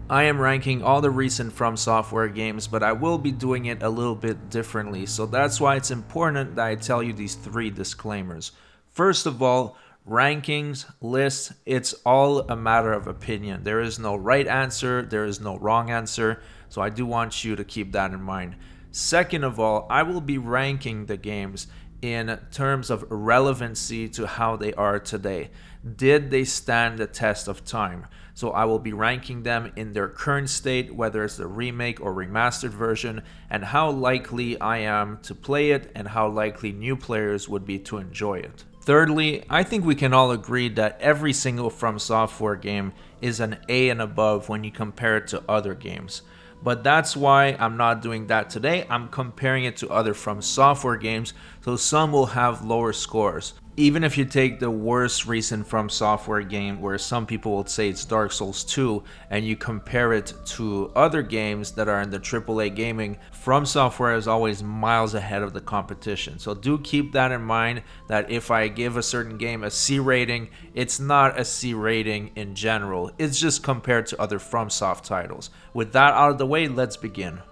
I am ranking all the recent From Software games, but I will be doing it a little bit differently, so that's why it's important that I tell you these 3 disclaimers. First of all, rankings, lists, it's all a matter of opinion. There is no right answer, there is no wrong answer, so I do want you to keep that in mind. Second of all, I will be ranking the games in terms of relevancy to how they are today. Did they stand the test of time? So I will be ranking them in their current state, whether it's the remake or remastered version, and how likely I am to play it and how likely new players would be to enjoy it. Thirdly, I think we can all agree that every single From Software game is an A and above when you compare it to other games. But that's why I'm not doing that today. I'm comparing it to other From Software games, so some will have lower scores. Even if you take the worst recent From Software game, where some people will say it's Dark Souls 2, and you compare it to other games that are in the AAA gaming, From Software is always miles ahead of the competition. So do keep that in mind, that if I give a certain game a C rating, it's not a C rating in general. It's just compared to other FromSoft titles. With that out of the way, let's begin.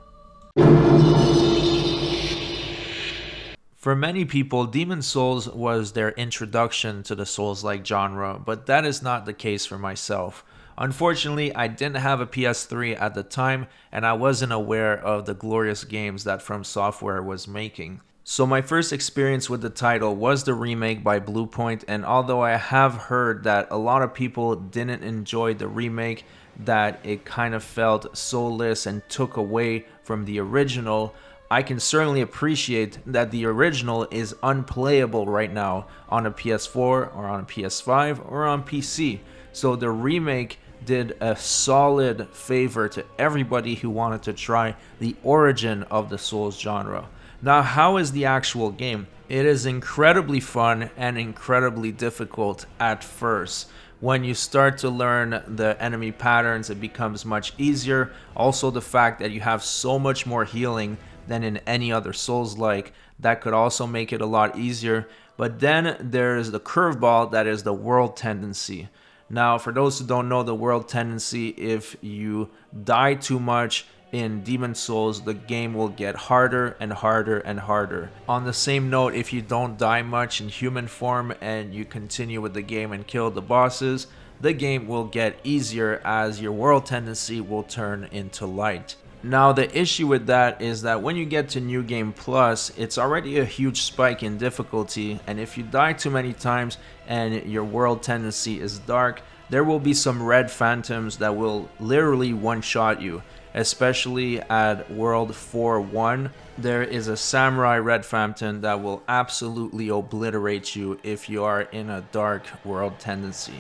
For many people, Demon's Souls was their introduction to the Souls-like genre, but that is not the case for myself. Unfortunately, I didn't have a PS3 at the time, and I wasn't aware of the glorious games that From Software was making. So my first experience with the title was the remake by Bluepoint, and although I have heard that a lot of people didn't enjoy the remake, that it kind of felt soulless and took away from the original, I can certainly appreciate that the original is unplayable right now on a PS4 or on a PS5 or on PC. So the remake did a solid favor to everybody who wanted to try the origin of the Souls genre. Now, how is the actual game? It is incredibly fun and incredibly difficult at first. When you start to learn the enemy patterns, it becomes much easier. Also, the fact that you have so much more healing than in any other Souls-like, that could also make it a lot easier. But then there's the curveball that is the world tendency. Now, for those who don't know the world tendency, if you die too much in Demon's Souls, the game will get harder and harder and harder. On the same note, if you don't die much in human form and you continue with the game and kill the bosses, the game will get easier as your world tendency will turn into light. Now, the issue with that is that when you get to New Game Plus, it's already a huge spike in difficulty, and if you die too many times and your world tendency is dark, there will be some red phantoms that will literally one-shot you. Especially at World 4-1, there is a Samurai Red Phantom that will absolutely obliterate you if you are in a dark world tendency.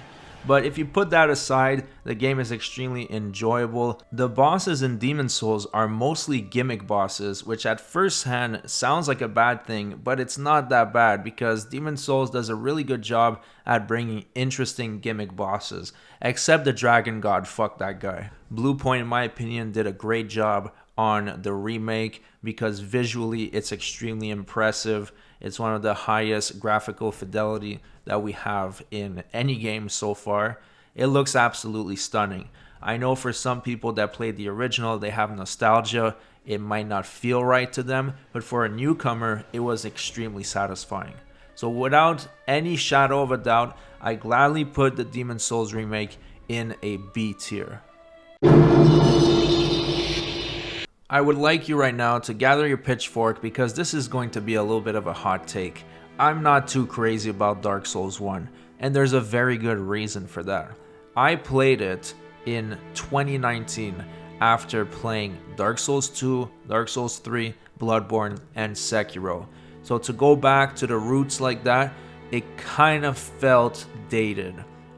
But if you put that aside, the game is extremely enjoyable. The bosses in Demon's Souls are mostly gimmick bosses, which at first hand sounds like a bad thing, but it's not that bad because Demon's Souls does a really good job at bringing interesting gimmick bosses. Except the Dragon God, fuck that guy. Bluepoint, in my opinion, did a great job on the remake because visually it's extremely impressive. It's one of the highest graphical fidelity that we have in any game so far. It looks absolutely stunning. I know for some people that played the original, they have nostalgia. It might not feel right to them, but for a newcomer, it was extremely satisfying. So without any shadow of a doubt, I gladly put the Demon's Souls remake in a B tier. I would like you right now to gather your pitchfork because this is going to be a little bit of a hot take. I'm not too crazy about Dark Souls 1, and there's a very good reason for that. I played it in 2019 after playing Dark Souls 2, Dark Souls 3, Bloodborne, and Sekiro. So to go back to the roots like that, it kind of felt dated.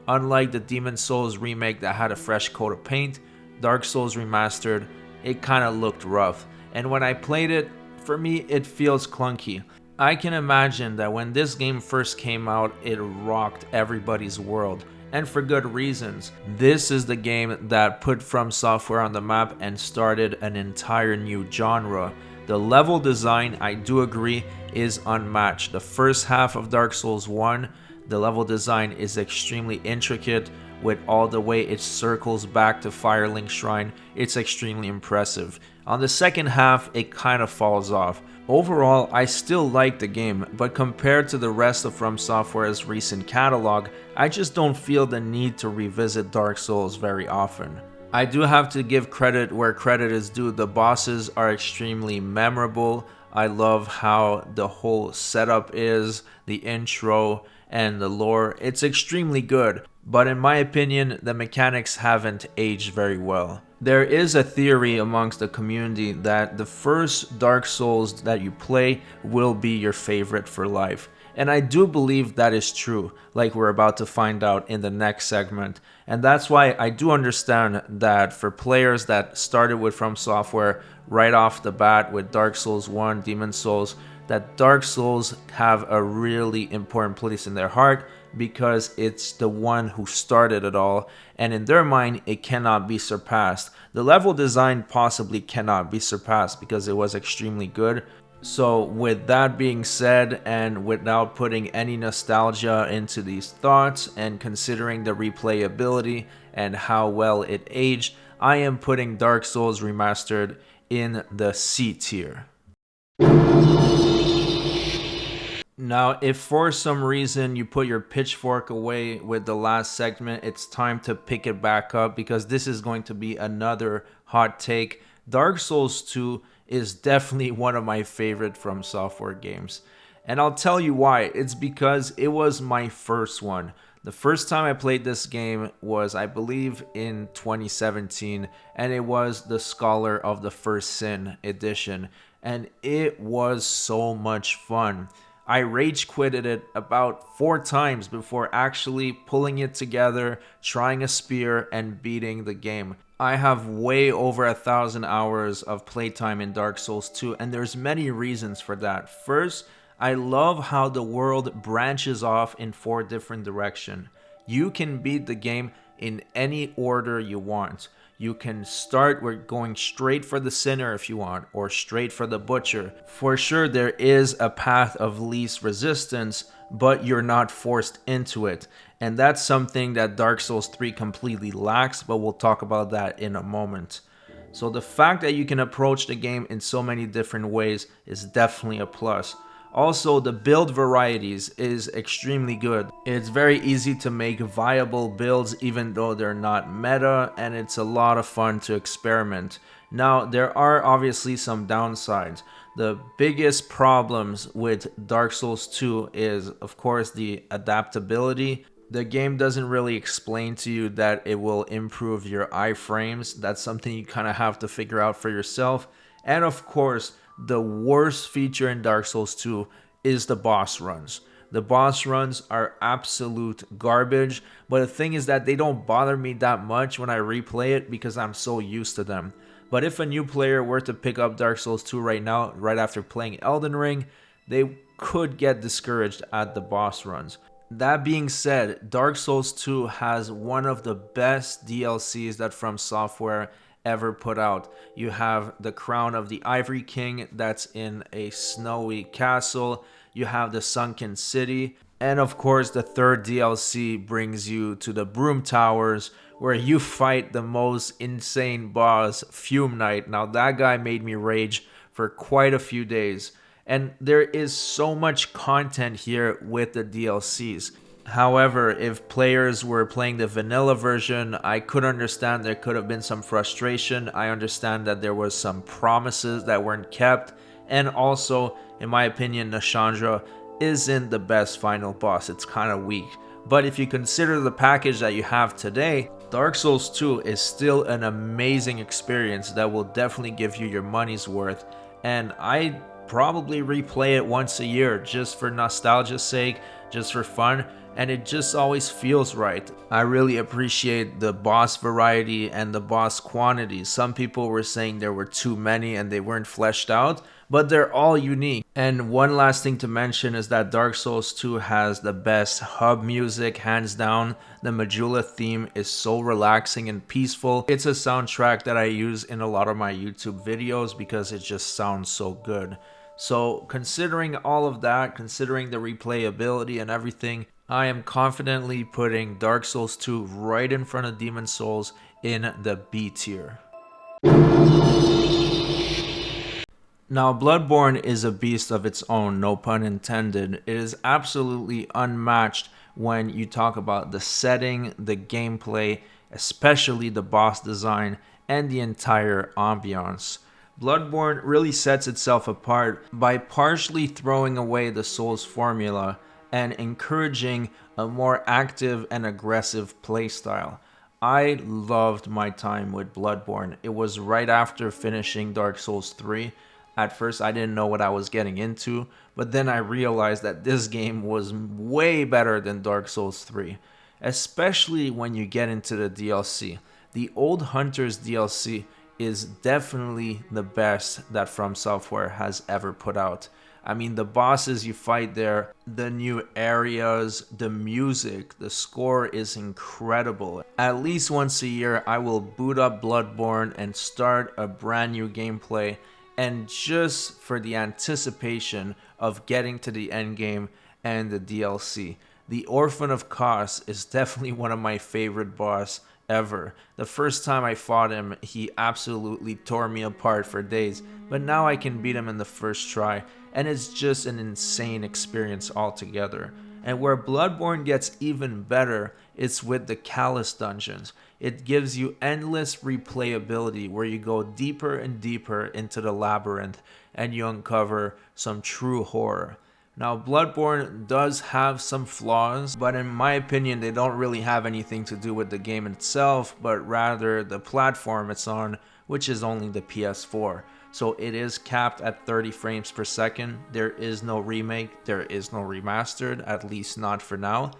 Unlike the Demon's Souls remake that had a fresh coat of paint, Dark Souls Remastered, it kind of looked rough. And when I played it, for me, it feels clunky. I can imagine that when this game first came out, it rocked everybody's world. And for good reasons. This is the game that put From Software on the map and started an entire new genre. The level design, I do agree, is unmatched. The first half of Dark Souls 1, the level design is extremely intricate. with all the way it circles back to Firelink Shrine, it's extremely impressive. On the second half, it kind of falls off. Overall, I still like the game, but compared to the rest of FromSoftware's recent catalog, I just don't feel the need to revisit Dark Souls very often. I do have to give credit where credit is due. The bosses are extremely memorable. I love how the whole setup is, the intro, and the lore. It's extremely good, but in my opinion, the mechanics haven't aged very well. There is a theory amongst the community that the first Dark Souls that you play will be your favorite for life. And I do believe that is true, like we're about to find out in the next segment. And that's why I do understand that for players that started with FromSoftware right off the bat with Dark Souls 1, Demon Souls, that Dark Souls have a really important place in their heart because it's the one who started it all, and in their mind it cannot be surpassed. The level design possibly cannot be surpassed because it was extremely good. So with that being said, and without putting any nostalgia into these thoughts and considering the replayability and how well it aged, I am putting Dark Souls Remastered in the C tier. Now, if for some reason you put your pitchfork away with the last segment, it's time to pick it back up because this is going to be another hot take. Dark Souls 2 is definitely one of my favorite FromSoftware games. And I'll tell you why. It's because it was my first one. The first time I played this game was, I believe, in 2017, and it was the Scholar of the First Sin edition. And it was so much fun. I rage quitted it about 4 times before actually pulling it together, trying a spear, and beating the game. I have way over 1,000 hours of playtime in Dark Souls 2, and there's many reasons for that. First, I love how the world branches off in 4 different directions. You can beat the game in any order you want. You can start with going straight for the sinner if you want, or straight for the butcher. For sure, there is a path of least resistance, but you're not forced into it. And that's something that Dark Souls 3 completely lacks, but we'll talk about that in a moment. So the fact that you can approach the game in so many different ways is definitely a plus. Also, the build varieties is extremely good. It's very easy to make viable builds even though they're not meta, and it's a lot of fun to experiment. Now, there are obviously some downsides. The biggest problems with Dark Souls 2 is, of course, the adaptability. The game doesn't really explain to you that it will improve your iframes. That's something you kind of have to figure out for yourself. And of course, the worst feature in Dark Souls 2 is the boss runs. The boss runs are absolute garbage, but the thing is that they don't bother me that much when I replay it because I'm so used to them. But if a new player were to pick up Dark Souls 2 right now, right after playing Elden Ring, they could get discouraged at the boss runs. That being said, Dark Souls 2 has one of the best DLCs that FromSoftware ever put out. You have the Crown of the Ivory King that's in a snowy castle. You have the Sunken City. And of course, the third DLC brings you to the Broom Towers, where you fight the most insane boss, Fume Knight. Now that guy made me rage for quite a few days. And there is so much content here with the DLCs. However, if players were playing the vanilla version, I could understand there could have been some frustration. I understand that there was some promises that weren't kept. And also, in my opinion, Nashandra isn't the best final boss. It's kind of weak. But if you consider the package that you have today, Dark Souls 2 is still an amazing experience that will definitely give you your money's worth. And I probably replay it once a year just for nostalgia's sake, just for fun, and it just always feels right. I really appreciate the boss variety and the boss quantity. Some people were saying there were too many and they weren't fleshed out, but they're all unique. And one last thing to mention is that Dark Souls 2 has the best hub music, hands down. The Majula theme is so relaxing and peaceful. It's a soundtrack that I use in a lot of my YouTube videos because it just sounds so good. So considering all of that, considering the replayability and everything, I am confidently putting Dark Souls 2 right in front of Demon Souls in the B tier. Now, Bloodborne is a beast of its own, no pun intended. It is absolutely unmatched when you talk about the setting, the gameplay, especially the boss design, and the entire ambiance. Bloodborne really sets itself apart by partially throwing away the Souls formula and encouraging a more active and aggressive playstyle. I loved my time with Bloodborne. It was right after finishing Dark Souls 3. At first, I didn't know what I was getting into, but then I realized that this game was way better than Dark Souls 3, especially when you get into the DLC. The Old Hunters DLC is definitely the best that FromSoftware has ever put out. I mean, the bosses you fight there, the new areas, the music, the score is incredible. At least once a year, I will boot up Bloodborne and start a brand new gameplay, and just for the anticipation of getting to the end game and the DLC. The Orphan of Kos is definitely one of my favorite boss ever. The first time I fought him, he absolutely tore me apart for days, but now I can beat him in the first try, and it's just an insane experience altogether. And where Bloodborne gets even better, it's with the Callous dungeons. It gives you endless replayability where you go deeper and deeper into the labyrinth and you uncover some true horror. Now, Bloodborne does have some flaws, but in my opinion, they don't really have anything to do with the game itself, but rather the platform it's on, which is only the PS4. So it is capped at 30 frames per second. There is no remake, there is no remastered, at least not for now.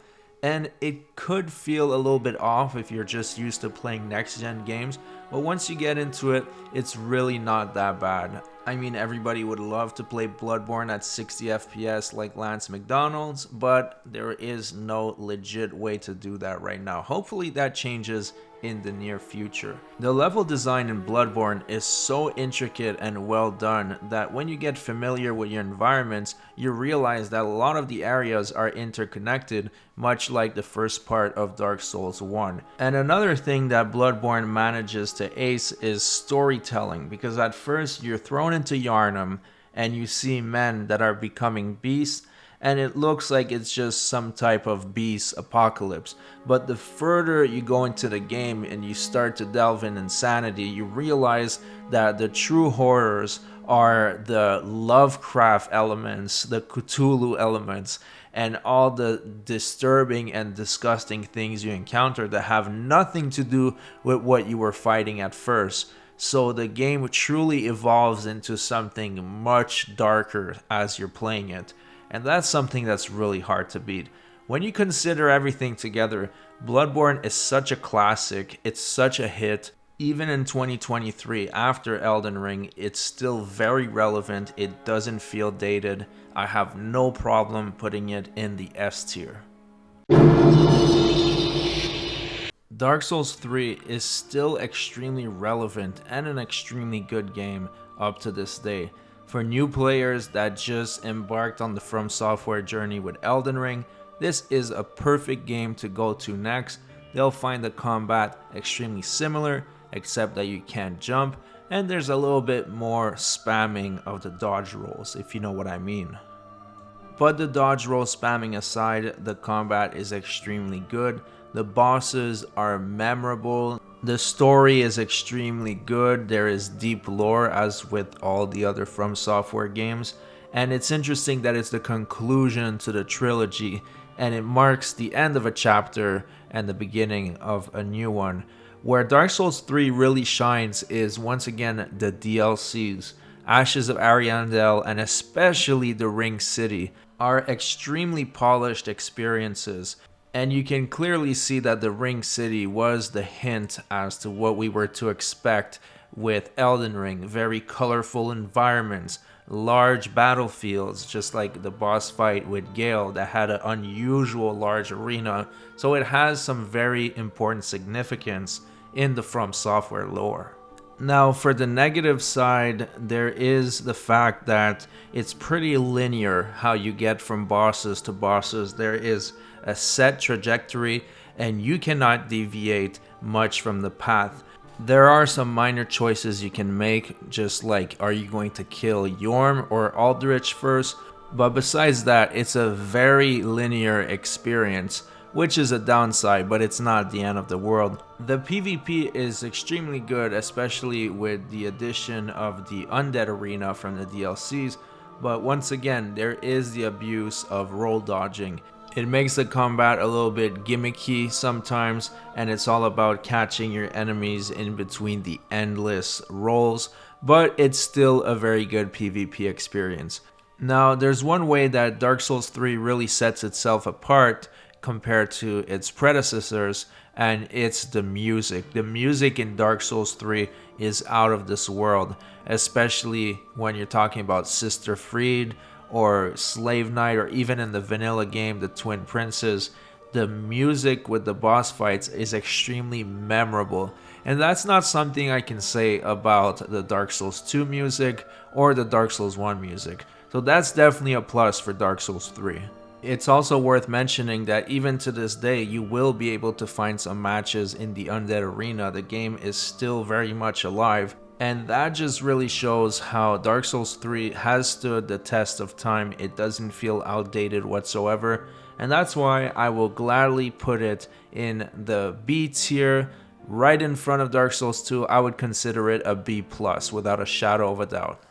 And it could feel a little bit off if you're just used to playing next-gen games, but once you get into it, it's really not that bad. I mean, everybody would love to play Bloodborne at 60 FPS like Lance McDonald's, but there is no legit way to do that right now. Hopefully that changes in the near future. The level design in Bloodborne is so intricate and well done that when you get familiar with your environments, you realize that a lot of the areas are interconnected, much like the first part of Dark Souls 1. And another thing that Bloodborne manages to ace is storytelling, because at first you're thrown into Yharnam and you see men that are becoming beasts, and it looks like it's just some type of beast apocalypse. But the further you go into the game and you start to delve in insanity, you realize that the true horrors are the Lovecraft elements, the Cthulhu elements, and all the disturbing and disgusting things you encounter that have nothing to do with what you were fighting at first. So the game truly evolves into something much darker as you're playing it. And that's something that's really hard to beat. When you consider everything together, Bloodborne is such a classic, it's such a hit. Even in 2023, after Elden Ring, it's still very relevant, it doesn't feel dated. I have no problem putting it in the S tier. Dark Souls 3 is still extremely relevant and an extremely good game up to this day. For new players that just embarked on the FromSoftware journey with Elden Ring, this is a perfect game to go to next. They'll find the combat extremely similar, except that you can't jump, and there's a little bit more spamming of the dodge rolls, if you know what I mean. But the dodge roll spamming aside, the combat is extremely good. The bosses are memorable. The story is extremely good. There is deep lore as with all the other FromSoftware games. And it's interesting that it's the conclusion to the trilogy and it marks the end of a chapter and the beginning of a new one. Where Dark Souls 3 really shines is once again the DLCs. Ashes of Ariandel and especially the Ring City are extremely polished experiences. And you can clearly see that the Ring City was the hint as to what we were to expect with Elden Ring. Very colorful environments, large battlefields, just like the boss fight with Gale that had an unusual large arena. So it has some very important significance in the FromSoftware lore. Now, for the negative side, there is the fact that it's pretty linear how you get from bosses to bosses. There is a set trajectory, and you cannot deviate much from the path. There are some minor choices you can make, just like are you going to kill Yorm or Aldrich first, but besides that, it's a very linear experience, which is a downside, but it's not the end of the world. The PvP is extremely good, especially with the addition of the Undead Arena from the DLCs, but once again, there is the abuse of roll dodging. It makes the combat a little bit gimmicky sometimes, and it's all about catching your enemies in between the endless rolls, but it's still a very good PvP experience. Now, there's one way that Dark Souls 3 really sets itself apart compared to its predecessors, and it's the music. The music in Dark Souls 3 is out of this world, especially when you're talking about Sister Fried or Slave Knight, or even in the vanilla game, the Twin Princes. The music with the boss fights is extremely memorable, and that's not something I can say about the Dark Souls 2 music or the Dark Souls 1 music. So that's definitely a plus for Dark Souls 3. It's also worth mentioning that even to this day, you will be able to find some matches in the Undead Arena. The game is still very much alive, and that just really shows how Dark Souls 3 has stood the test of time. It doesn't feel outdated whatsoever, and that's why I will gladly put it in the B tier, right in front of Dark Souls 2. I would consider it a B+, without a shadow of a doubt.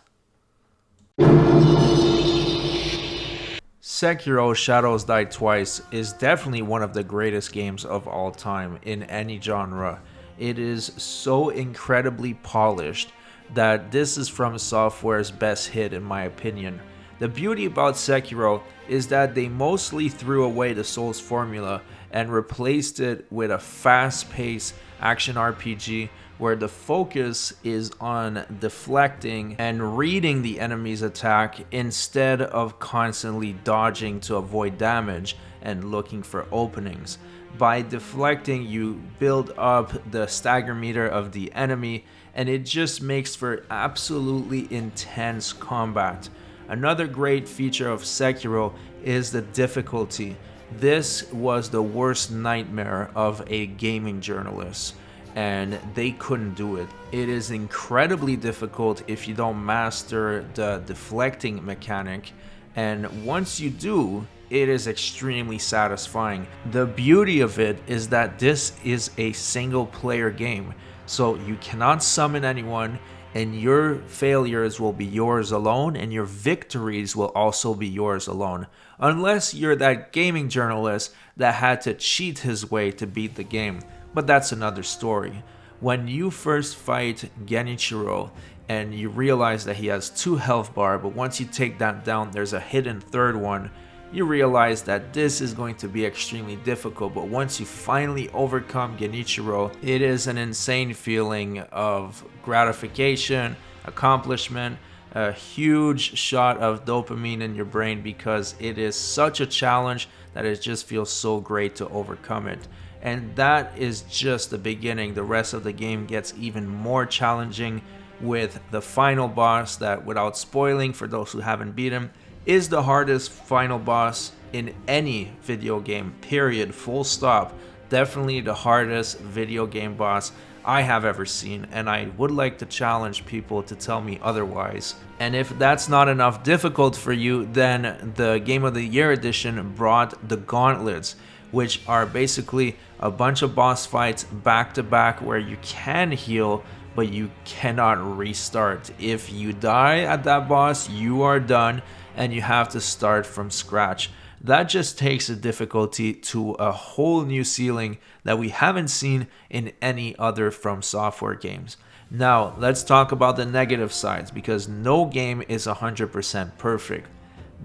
Sekiro Shadows Die Twice is definitely one of the greatest games of all time in any genre. It is so incredibly polished that this is FromSoftware's best hit in my opinion. The beauty about Sekiro is that they mostly threw away the Souls formula and replaced it with a fast-paced action RPG where the focus is on deflecting and reading the enemy's attack instead of constantly dodging to avoid damage and looking for openings. By deflecting, you build up the stagger meter of the enemy, and it just makes for absolutely intense combat. Another great feature of Sekiro is the difficulty. This was the worst nightmare of a gaming journalist, and they couldn't do it. It is incredibly difficult if you don't master the deflecting mechanic, and once you do, it is extremely satisfying. The beauty of it is that this is a single player game, so you cannot summon anyone, and your failures will be yours alone, and your victories will also be yours alone. Unless you're that gaming journalist that had to cheat his way to beat the game, but that's another story. When you first fight Genichiro and you realize that he has 2 health bar, but once you take that down, there's a hidden third one, you realize that this is going to be extremely difficult, but once you finally overcome Genichiro, it is an insane feeling of gratification, accomplishment, a huge shot of dopamine in your brain because it is such a challenge that it just feels so great to overcome it. And that is just the beginning. The rest of the game gets even more challenging with the final boss that, without spoiling for those who haven't beat him, is the hardest final boss in any video game, period, full stop. Definitely the hardest video game boss I have ever seen, and I would like to challenge people to tell me otherwise. And if that's not enough difficult for you, then the Game of the Year edition brought the Gauntlets, which are basically a bunch of boss fights back to back where you can heal, but you cannot restart. If you die at that boss, you are done and you have to start from scratch. That just takes the difficulty to a whole new ceiling that we haven't seen in any other FromSoftware games. Now, let's talk about the negative sides, because no game is 100% perfect.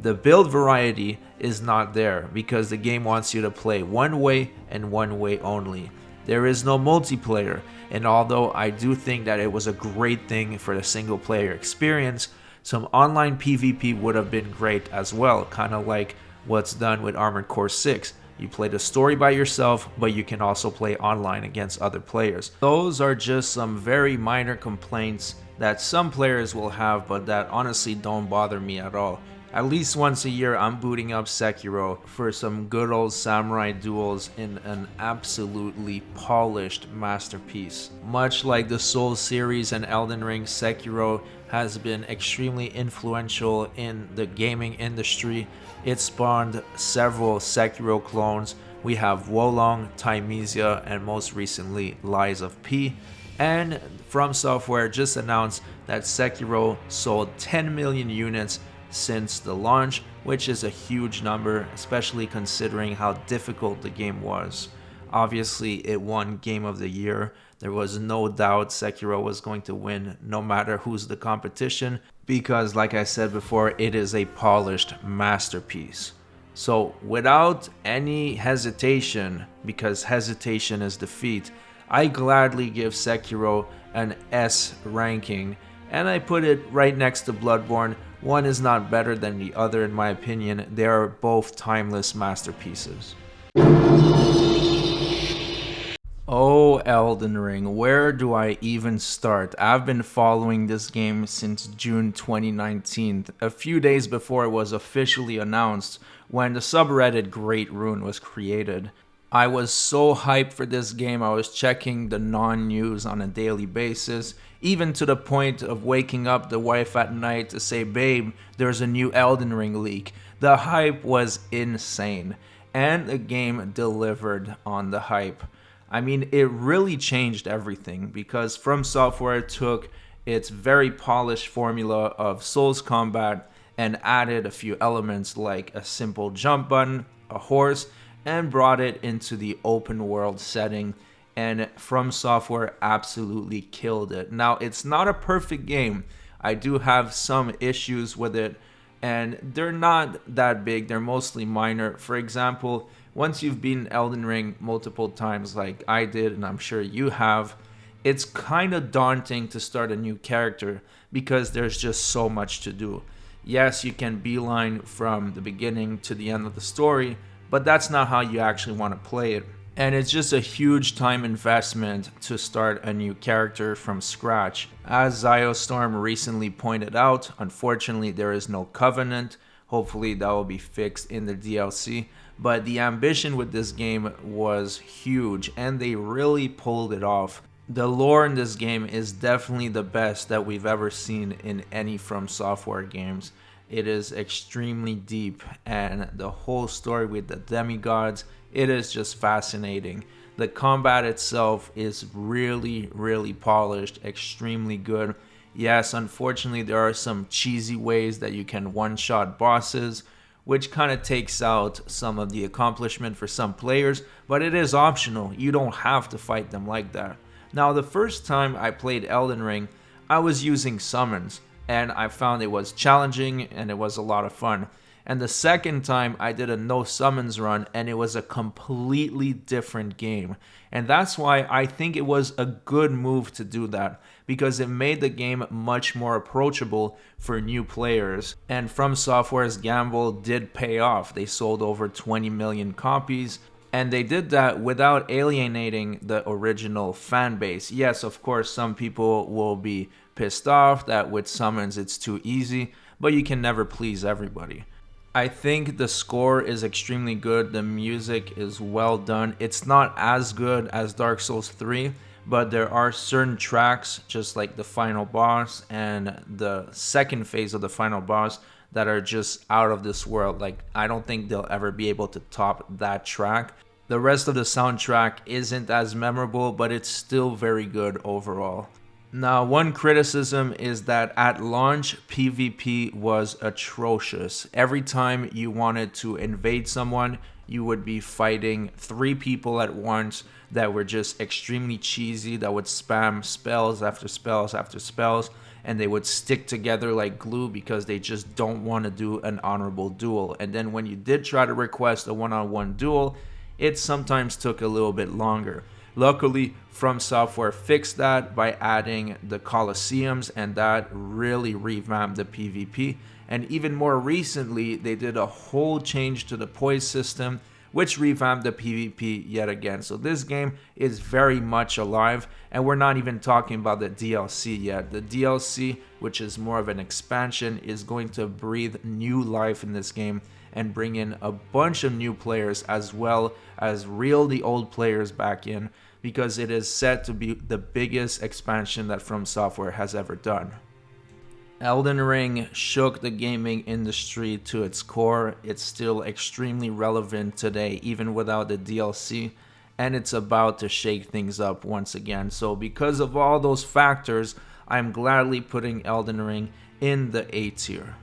The build variety is not there because the game wants you to play one way and one way only. There is no multiplayer, and although I do think that it was a great thing for the single player experience, some online PvP would have been great as well, kind of like what's done with Armored Core 6. You play the story by yourself, but you can also play online against other players. Those are just some very minor complaints that some players will have, but that honestly don't bother me at all. At least once a year, I'm booting up Sekiro for some good old samurai duels in an absolutely polished masterpiece. Much like the Souls series and Elden Ring, Sekiro has been extremely influential in the gaming industry. It spawned several Sekiro clones. We have Wolong, Thymesia, and most recently Lies of P. And FROMSOFTWARE just announced that Sekiro sold 10 million units since the launch, which is a huge number, especially considering how difficult the game was. Obviously, it won Game of the Year. There was no doubt Sekiro was going to win no matter who's the competition, because like I said before, it is a polished masterpiece. So without any hesitation, because hesitation is defeat, I gladly give Sekiro an S ranking, and I put it right next to Bloodborne. One is not better than the other in my opinion. They are both timeless masterpieces. Oh, Elden Ring, where do I even start? I've been following this game since June 2019, a few days before it was officially announced, when the subreddit Great Rune was created. I was so hyped for this game, I was checking the non-news on a daily basis, even to the point of waking up the wife at night to say, babe, there's a new Elden Ring leak. The hype was insane, and the game delivered on the hype. I mean, it really changed everything, because FROMSOFTWARE took its very polished formula of Souls combat and added a few elements like a simple jump button, a horse, and brought it into the open world setting, and FROMSOFTWARE absolutely killed it. Now, it's not a perfect game. I do have some issues with it, and they're not that big. They're mostly minor. For example, once you've beaten Elden Ring multiple times like I did, and I'm sure you have, it's kind of daunting to start a new character because there's just so much to do. Yes, you can beeline from the beginning to the end of the story, but that's not how you actually want to play it. And it's just a huge time investment to start a new character from scratch. As Ziostorm recently pointed out, unfortunately there is no Covenant. Hopefully that will be fixed in the DLC. But the ambition with this game was huge, and they really pulled it off. The lore in this game is definitely the best that we've ever seen in any FROMSOFTWARE games. It is extremely deep, and the whole story with the demigods, it is just fascinating. The combat itself is really, really polished, extremely good. Yes, unfortunately, there are some cheesy ways that you can one-shot bosses, which kind of takes out some of the accomplishment for some players, but it is optional. You don't have to fight them like that. Now, the first time I played Elden Ring, I was using summons, and I found it was challenging and it was a lot of fun. And the second time I did a no summons run, and it was a completely different game. And that's why I think it was a good move to do that, because it made the game much more approachable for new players. And FROMSOFTWARE's gamble did pay off. They sold over 20 million copies. And they did that without alienating the original fan base. Yes, of course, some people will be pissed off that with summons it's too easy, but you can never please everybody. I think the score is extremely good. The music is well done. It's not as good as Dark Souls 3, but there are certain tracks, just like the final boss and the second phase of the final boss, that are just out of this world. Like, I don't think they'll ever be able to top that track. The rest of the soundtrack isn't as memorable, but it's still very good overall. Now, one criticism is that at launch, PvP was atrocious. Every time you wanted to invade someone, you would be fighting 3 people at once that were just extremely cheesy, that would spam spells after spells after spells, and they would stick together like glue because they just don't want to do an honorable duel. And then when you did try to request a one-on-one duel, it sometimes took a little bit longer. Luckily, FROMSOFTWARE fixed that by adding the Colosseums, and that really revamped the PvP. And even more recently, they did a whole change to the poise system, which revamped the PvP yet again. So this game is very much alive, and we're not even talking about the DLC yet. The DLC, which is more of an expansion, is going to breathe new life in this game and bring in a bunch of new players as well as reel the old players back in, because it is set to be the biggest expansion that FromSoftware has ever done. Elden Ring shook the gaming industry to its core. It's still extremely relevant today, even without the DLC, and it's about to shake things up once again. So because of all those factors, I'm gladly putting Elden Ring in the A tier.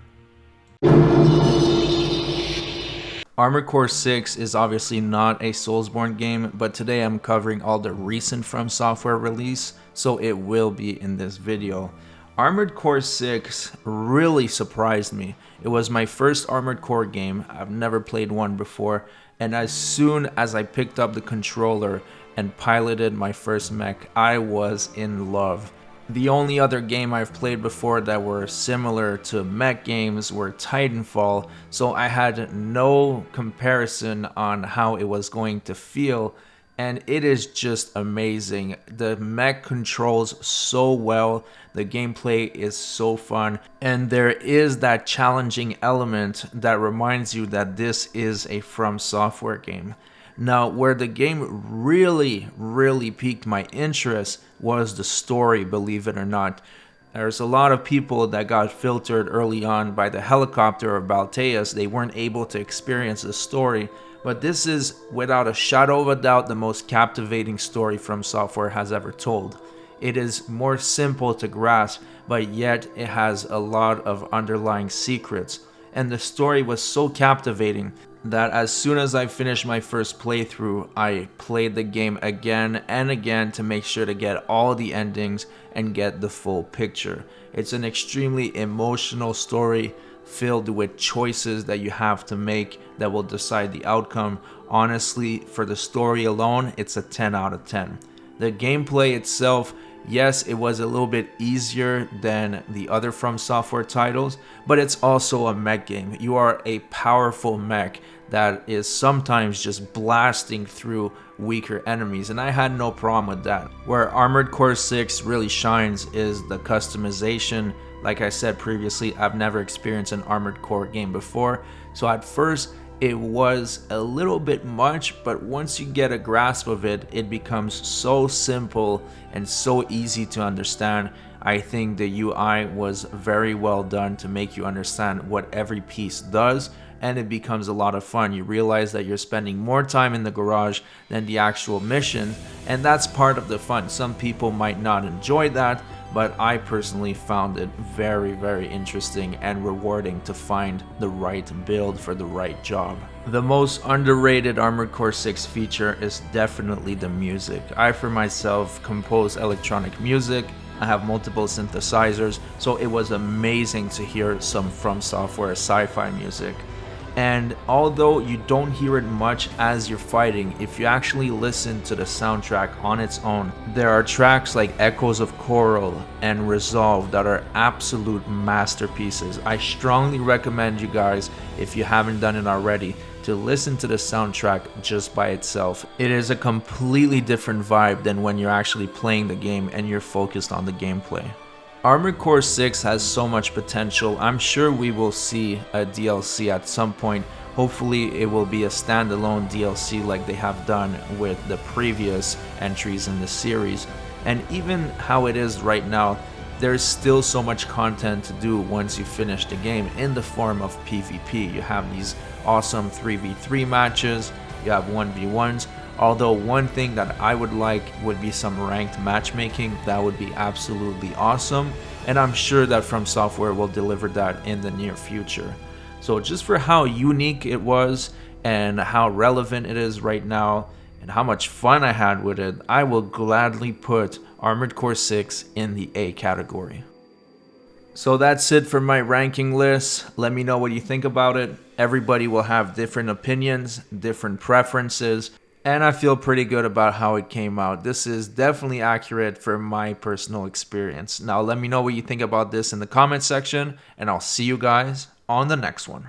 Armored Core 6 is obviously not a Soulsborne game, but today I'm covering all the recent FromSoftware release, so it will be in this video. Armored Core 6 really surprised me. It was my first Armored Core game. I've never played one before, and as soon as I picked up the controller and piloted my first mech, I was in love. The only other game I've played before that were similar to mech games were Titanfall, so I had no comparison on how it was going to feel, and it is just amazing. The mech controls so well, the gameplay is so fun, and there is that challenging element that reminds you that this is a FromSoftware game. Now, where the game really piqued my interest was the story, believe it or not. There's a lot of people that got filtered early on by the helicopter of Balteus. They weren't able to experience the story, but this is, without a shadow of a doubt, the most captivating story FromSoftware has ever told. It is more simple to grasp, but yet it has a lot of underlying secrets. And the story was so captivating that as soon as I finished my first playthrough, I played the game again and again to make sure to get all the endings and get the full picture. It's an extremely emotional story filled with choices that you have to make that will decide the outcome. Honestly, for the story alone, it's a 10 out of 10. The gameplay itself, yes, it was a little bit easier than the other FromSoftware titles, but it's also a mech game. You are a powerful mech that is sometimes just blasting through weaker enemies, and I had no problem with that. Where Armored Core 6 really shines is the customization. Like I said previously, I've never experienced an Armored Core game before, so at first it was a little bit much, but once you get a grasp of it, it becomes so simple and so easy to understand. I think the UI was very well done to make you understand what every piece does, and it becomes a lot of fun. You realize that you're spending more time in the garage than the actual mission, and that's part of the fun. Some people might not enjoy that, but I personally found it very interesting and rewarding to find the right build for the right job. The most underrated Armored Core 6 feature is definitely the music. I for myself compose electronic music. I have multiple synthesizers, so it was amazing to hear some FromSoftware sci-fi music. And although you don't hear it much as you're fighting, if you actually listen to the soundtrack on its own, there are tracks like Echoes of Coral and Resolve that are absolute masterpieces. I strongly recommend you guys, if you haven't done it already, to listen to the soundtrack just by itself. It is a completely different vibe than when you're actually playing the game and you're focused on the gameplay. Armored Core 6 has so much potential. I'm sure we will see a DLC at some point. Hopefully it will be a standalone DLC like they have done with the previous entries in the series. And even how it is right now, there's still so much content to do once you finish the game in the form of PvP. You have these awesome 3v3 matches, you have 1v1s. Although one thing that I would like would be some ranked matchmaking. That would be absolutely awesome, and I'm sure that FromSoftware will deliver that in the near future. So just for how unique it was and how relevant it is right now and how much fun I had with it, I will gladly put Armored Core 6 in the A category. So that's it for my ranking list. Let me know what you think about it. Everybody will have different opinions, different preferences, and I feel pretty good about how it came out. This is definitely accurate for my personal experience. Now let me know what you think about this in the comment section, and I'll see you guys on the next one.